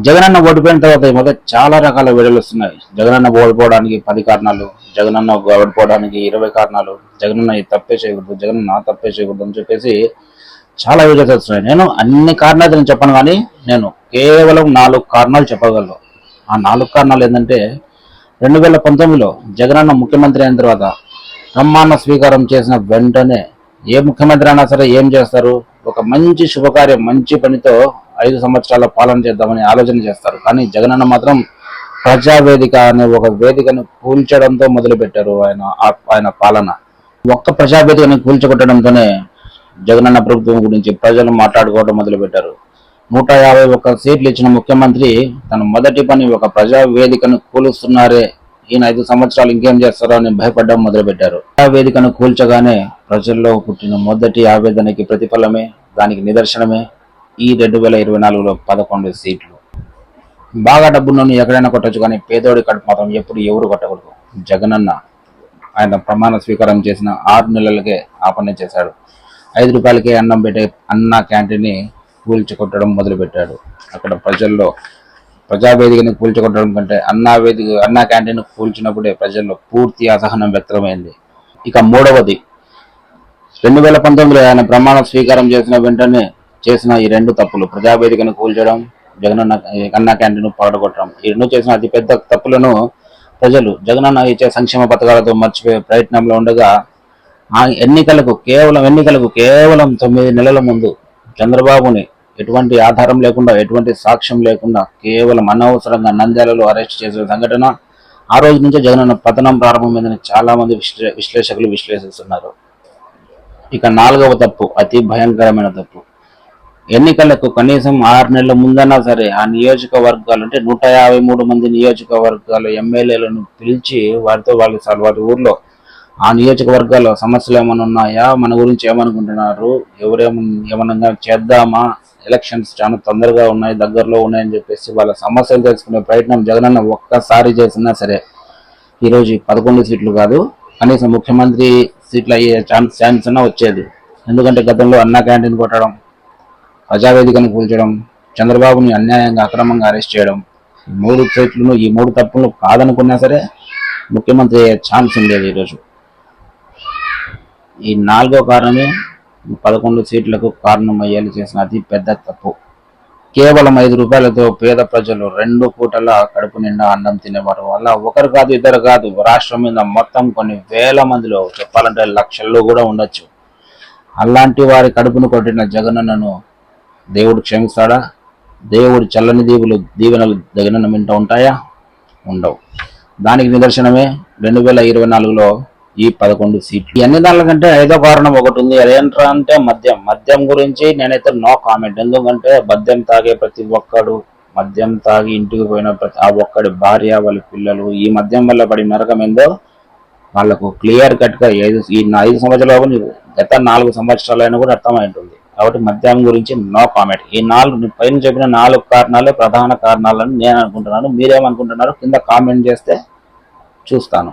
జగనన్న ఓడిపోయిన తర్వాత ఈ మధ్య చాలా రకాల వీడియోలు వస్తున్నాయి. జగనన్న ఓడిపోవడానికి 10 కారణాలు, జగనన్న ఓడిపోవడానికి 20 కారణాలు, జగనన్న ఈ తప్పే చేయకూడదు, జగనన్న ఆ తప్పే చేయకూడదు అని చెప్పేసి చాలా వీడియోస్ వస్తున్నాయి. నేను అన్ని కారణాలు నేను చెప్పను, కానీ నేను కేవలం 4 కారణాలు చెప్పగలను. ఆ 4 కారణాలు ఏంటంటే, 2019లో జగనన్న ముఖ్యమంత్రి అయిన తర్వాత ప్రమాణ స్వీకారం చేసిన వెంటనే ఏ ముఖ్యమంత్రి అయినా సరే ఏం చేస్తారు, ఒక మంచి శుభకార్యం మంచి పనితో 5 సంవత్సరాల పాలన చేద్దామని ఆలోచన చేస్తారు. కానీ జగనన్న మాత్రం ప్రజావేదిక అనే ఒక వేదికను కూల్చడంతో మొదలు పెట్టారు ఆయన పాలన. ఒక్క ప్రజావేదికను కూల్చగొట్టడంతోనే జగనన్న ప్రభుత్వం గురించి ప్రజలు మాట్లాడుకోవడం మొదలు పెట్టారు. 151 సీట్లు ఇచ్చిన ముఖ్యమంత్రి తన మొదటి పని ఒక ప్రజావేదికను కూలుస్తున్నారే, ఈయన 5 సంవత్సరాలు ఇంకేం చేస్తారో అని భయపడడం మొదలుపెట్టారు. వేదికను కూల్చగానే ప్రజల్లో పుట్టిన మొదటి ఆవేదనకి ప్రతిఫలమే, దానికి నిదర్శనమే ఈ 2024లో 11 సీట్లు. బాగా డబ్బులను ఎక్కడైనా కొట్టచ్చు, కానీ పేదోడి కడుపు మాత్రం ఎప్పుడు ఎవరు కొట్టకూడదు. జగనన్న ఆయన ప్రమాణ స్వీకారం చేసిన 6 నెలలకే ఆ పని చేశాడు. 5 రూపాయలకే అన్నం పెట్టే అన్న క్యాంటీన్ని కూల్చికొట్టడం మొదలుపెట్టాడు. అక్కడ ప్రజల్లో ప్రజావేదికని కూల్చుకోవడం కంటే అన్నా క్యాంటీన్ కూల్చినప్పుడే ప్రజల్లో పూర్తి అసహనం వ్యక్తమైంది. ఇక మూడవది, 2019లో ఆయన ప్రమాణ స్వీకారం చేసిన వెంటనే చేసిన ఈ 2 తప్పులు, ప్రజావేదికను కూల్చడం, జగనన్న అన్నా క్యాంటీన్ పడగొట్టడం. ఈ 2 చేసిన అతిపెద్ద తప్పులను ప్రజలు జగనన్న ఇచ్చే సంక్షేమ పథకాలతో మర్చిపోయే ప్రయత్నంలో ఉండగా, ఆ ఎన్నికలకు కేవలం 9 నెలల ముందు చంద్రబాబుని ఎటువంటి ఆధారం లేకుండా, ఎటువంటి సాక్ష్యం లేకుండా కేవలం అనవసరంగా నంద్యాలలో అరెస్ట్ చేసిన సంఘటన ఆ రోజు నుంచే జగనన్న పతనం ప్రారంభమైందని చాలా మంది విశ్లేషకులు విశ్లేషిస్తున్నారు. ఇక 4వ తప్పు, అతి భయంకరమైన తప్పు. ఎన్నికలకు కనీసం 6 నెలల ముందన్నా సరే ఆ నియోజకవర్గాలు, అంటే 153 మంది నియోజకవర్గాలు ఎమ్మెల్యేలను పిలిచి వారి ఊర్లో ఆ నియోజకవర్గాల్లో సమస్యలు ఏమైనా ఉన్నాయా, మన గురించి ఏమనుకుంటున్నారు, ఏమన్నా చేద్దామా, ఎలక్షన్స్ చాలా తొందరగా ఉన్నాయి, దగ్గరలో ఉన్నాయని చెప్పేసి వాళ్ళ సమస్యలు తెలుసుకునే ప్రయత్నం జగనన్న ఒక్కసారి చేసినా సరే ఈరోజు 11 సీట్లు కాదు, కనీసం ముఖ్యమంత్రి సీట్లు అయ్యే ఛాన్స్ అన్నా వచ్చేది. ఎందుకంటే గతంలో అన్నా క్యాంటీన్ కొట్టడం, ప్రజావేదికను కూల్చడం, చంద్రబాబుని అన్యాయంగా అక్రమంగా అరెస్ట్ చేయడం, ఈ 3 తప్పులు కాదనుకున్నా సరే ముఖ్యమంత్రి అయ్యే ఛాన్స్ ఉండేది. ఈరోజు ఈ 4వ కారణమే 11 సీట్లకు కారణం అయ్యేలా చేసిన అతి పెద్ద తప్పు. కేవలం 5 రూపాయలతో పేద ప్రజలు 2 పూటల కడుపు నిండా అన్నం తినేవారు. వల్ల ఒకరు కాదు, ఇద్దరు కాదు, రాష్ట్రం మీద మొత్తం కొన్ని వేల మందిలో, చెప్పాలంటే లక్షల్లో కూడా ఉండొచ్చు. అలాంటి వారి కడుపును కొట్టిన జగనన్నను దేవుడు క్షమిస్తాడా? దేవుడి చల్లని దీవెనలు జగనన్న మింట ఉంటాయా? ఉండవు. దానికి నిదర్శనమే 2024లో ఈ 11 సీట్లు. ఈ అన్ని దానిల కంటే 5వ కారణం ఒకటి ఉంది. అదేంట్రా అంటే మద్యం గురించి నేనైతే నో కామెంట్. ఎందుకంటే మద్యం తాగే ప్రతి ఒక్కడు, మద్యం తాగి ఇంటికి పోయిన ఆ ఒక్కడి భార్య, వాళ్ళ పిల్లలు ఈ మద్యం వల్ల పడి నరకం ఏందో వాళ్ళకు క్లియర్ కట్ గా ఈ 5 సంవత్సరాలు, గత 4 సంవత్సరాలైనా కూడా అర్థమై ఉంటుంది. కాబట్టి మద్యం గురించి నో కామెంట్. ఈ 4 పైన చెప్పిన 4 కారణాలే ప్రధాన కారణాలని నేను అనుకుంటున్నాను. మీరేమనుకుంటున్నారు కింద కామెంట్ చేస్తే చూస్తాను.